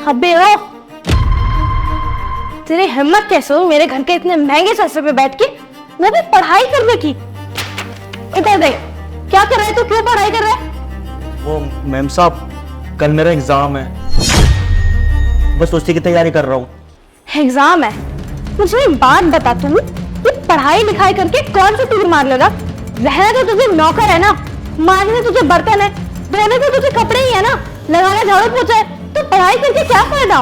अबे ओ, तेरी हिम्मत कैसे हो मेरे घर के इतने महंगे सोफे पे बैठ के, वो भी पढ़ाई करने की। इधर देख, क्या कर रहे तू? क्यों पढ़ाई कर रहा है? वो मैम साहब, कल मेरा एग्जाम है, बस उसी की तैयारी कर रहा हूँ। एग्जाम है? मुझे एक बात बता, तू ये पढ़ाई लिखाई करके कौन सा तीर मार लेगा? रहना तो तुझे नौकर है ना, मारने तुझे बर्तन है, धोने तो तुझे कपड़े ही है ना, लगाना झाड़ू पोछा है, तो पढ़ाई करके क्या फायदा?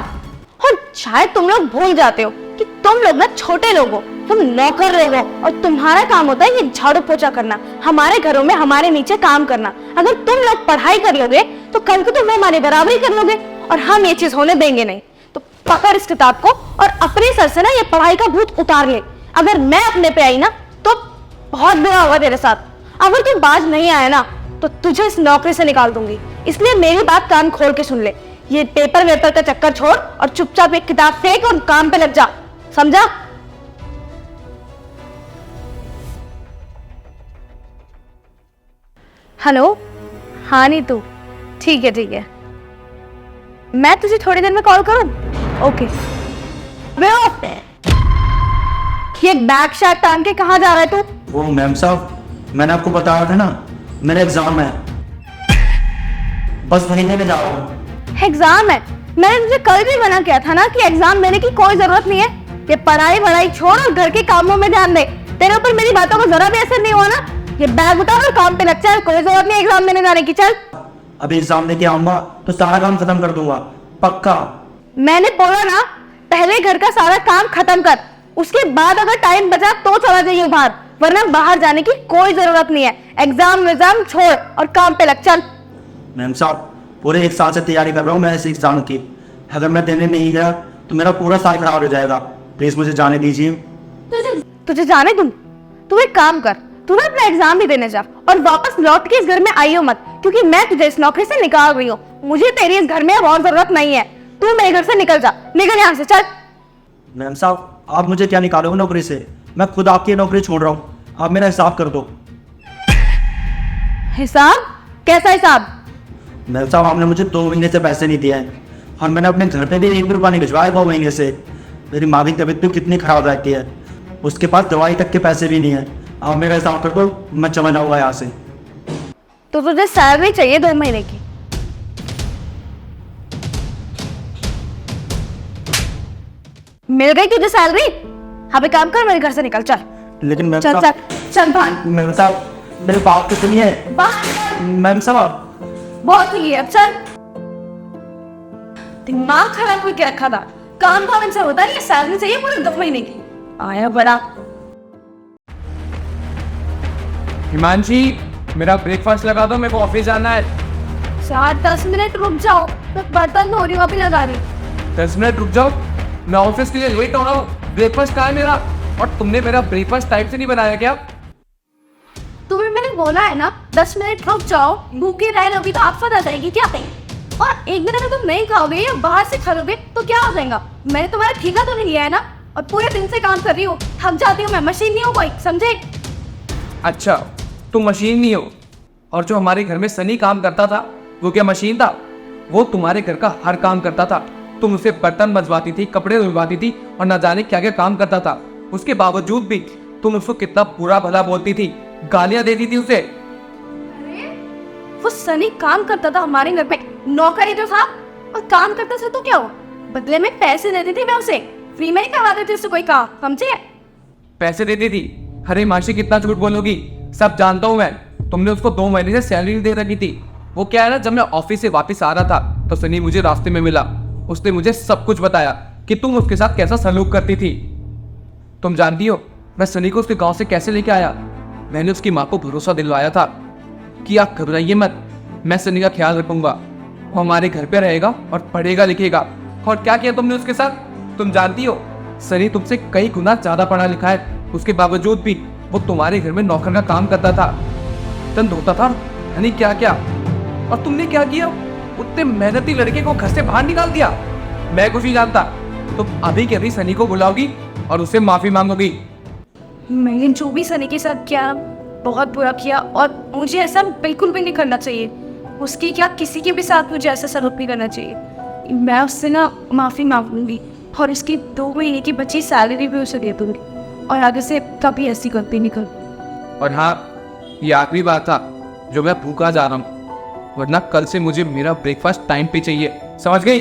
और शायद तुम लोग भूल जाते हो कि तुम लोग ना छोटे लोग हो, तुम नौकर लोग हो, और तुम्हारा काम होता है ये झाड़ू पोछा करना, हमारे घरों में हमारे नीचे काम करना। अगर तुम लोग पढ़ाई कर लोगे तो कल को तुम हमारी बराबरी कर लोगे, और हम ये चीज होने देंगे नहीं। तो पकड़ इस किताब को और अपने सर से ना ये पढ़ाई का भूत उतार ले। अगर मैं अपने पे आई ना तो बहुत बुरा होगा तेरे साथ। अगर तू बाज नहीं आया ना तो तुझे इस नौकरी से निकाल दूंगी। इसलिए मेरी बात कान खोल के सुन ले, ये पेपर वेपर का चक्कर छोड़ और चुपचाप एक किताब फेंक और काम पे लग जा, समझा? हेलो, हाँ नीतू, ठीक है, मैं तुझे थोड़ी देर में कॉल करूं? ओके। ये बैग शैग टांग के कहाँ जा रहा है तू? वो मैम साहब, मैंने आपको बताया था ना, मेरा एग्जाम है, बस महीने में जा रहा हूँ। एग्जाम है? मैंने तुझे कल भी मना किया था ना कि एग्जाम देने की कोई जरूरत नहीं है। ये पढ़ाई वढ़ाई छोड़ और घर के कामों में ध्यान दे। तेरे ऊपर मेरी बातों का जरा भी असर नहीं हुआ ना? ये बैग उतार और काम पे लग, चल। कोई जरूरत नहीं एग्जाम देने जाने की, चल। अभी एग्जाम देके आऊंगा तो सारा काम खत्म कर दूंगा, पक्का। मैंने बोला ना, पहले घर का सारा काम खत्म कर, उसके बाद अगर टाइम बचा तो चला जाइए बाहर, वरना बाहर जाने की कोई जरूरत नहीं है। एग्जाम छोड़ और काम पे लग, चल। मैम साहब, पूरे 1 साल से तैयारी कर रहा हूँ मैं इस एग्जाम की, अगर मैं देने नहीं गया तो मेरा पूरा साल खराब हो जाएगा। प्लीज मुझे जाने दीजिए। तुझे जाने दूं? तू एक काम कर, तू ना अपना एग्जाम भी देने जा और वापस लौट के इस घर में आइयो मत, क्योंकि मैं तुझे इस नौकरी से निकाल रही हूँ। मुझे तेरी इस घर में अब और जरूरत नहीं है। तू मेरे घर से निकल जा, निकल यहाँ से, चल। मैम साहब, आप मुझे क्या निकालोगे नौकरी से? मैं खुद आपकी नौकरी छोड़ रहा हूँ, आप मेरा हिसाब कर दो। हिसाब? कैसा हिसाब? मैम साहब, आपने मुझे 2 महीने से पैसे नहीं दिए हैं, और मैंने अपने घर पे भी 1 रुपया नहीं भिजवाया 2 महीने से। मेरी माँ की तबीयत भी कितनी खराब रहती है, उसके पास दवाई तक के पैसे भी नहीं है। आप मेरा हिसाब कर दो, मैं चला जाऊँगा यहाँ से। तो तुझे सैलरी चाहिए 2 महीने की? मिल गई तुझे सैलरी? हाँ भी काम कर, मेरे घर से निकल, चल। लेकिन मैम चल साहब, चल बाहर। मैम साहब, मेरे बात तो सुनिए। बाहर मैम साहब, बहुत ही है, अब चल। दिमाग खराब करके रखा था, काम धाम इनसे होता नहीं, सैलरी चाहिए पूरे 2 महीने की। आया बड़ा। हिमांशी, मेरा ब्रेकफास्ट लगा दो, मेरे को ऑफिस जाना है। 7-10 मिनट रुक जाओ, मैं बर्तन धो रही हूँ, अभी लगा रही। 10 मिनट रुक जाओ, मैं ऑफिस के लिए वेट हो रहा हूँ। ब्रेकफास्ट कहाँ है मेरा? और तुमने मेरा ब्रेकफास्ट टाइम से नहीं बनाया क्या? तुम्हें मैंने बोला है ना 10 मिनट रुक जाओ, भूखे रह लोगी तो आफत आ जाएगी क्या? और एक दिन अगर तुम नहीं खाओगे या बाहर से खा लोगे तो क्या हो जाएगा? मैंने तुम्हारा ठेका तो नहीं लिया है ना, और पूरे दिन से काम कर रही हूँ, थक जाती हूँ मैं, मशीन नहीं हूँ कोई, समझे? अच्छा, तुम मशीन नहीं हो, और जो हमारे घर में सनी काम करता था वो क्या मशीन था? वो तुम्हारे घर का हर काम करता था। तुम उसे बर्तन मजवाती थी, कपड़े धुलवाती थी, और न जाने क्या क्या काम करता था। उसके बावजूद भी तुम उसको कितना बुरा भला बोलती थी, गालियां देती थी उसे। वो सनी काम करता था हमारे घर पे, नौकरी तो था, और काम करता था तो क्या हुआ? बदले में पैसे देती थी मैं उसे, फ्री में नहीं करवाती थी उससे कोई काम, समझे? पैसे देती थी? अरे माशी, कितना झूठ बोलोगी, सब जानता हूँ मैं। तुमने उसको 2 महीने से सैलरी नहीं दे रखी थी। वो क्या है ना, जब मैं ऑफिस से वापस आ रहा था तो सनी मुझे रास्ते में मिला। उसने मुझे सब कुछ बताया कि तुम उसके साथ कैसा सलूक करती थी। तुम जानती हो मैं सनी को उसके गांव से कैसे लेके आया? मैंने उसकी माँ को भरोसा दिलवाया था कि आप घबराइए मत, मैं सनी का ख्याल रखूंगा, वो हमारे घर पे रहेगा और पढ़ेगा लिखेगा। और क्या किया तुमने उसके साथ? तुम जानती हो सनी तुमसे कई गुना ज्यादा पढ़ा लिखा है, उसके बावजूद भी वो तुम्हारे घर में नौकर का काम करता था, तन धोता था, यानी क्या क्या। और तुमने क्या किया? उतने मेहनती लड़के को घर से बाहर निकाल दिया। मैं कुछ नहीं जानता, तुम अभी के अभी सनी को बुलाओगी और उससे माफी मांगोगी। मैंने जो भी सनी के साथ किया बहुत बुरा किया, और मुझे ऐसा बिल्कुल भी नहीं करना चाहिए। उसकी क्या, किसी के भी साथ मुझे ऐसा सलूक नहीं करना चाहिए। मैं उससे ना माफ़ी मांग लूँगी और इसकी 2 महीने की बची सैलरी भी उसे दे दूँगी और आगे से कभी ऐसी गलती नहीं करूँ। और हाँ, ये आखिरी बात था जो मैं भूखा जा रहा हूँ, वरना कल से मुझे मेरा ब्रेकफास्ट टाइम पे चाहिए, समझ गई?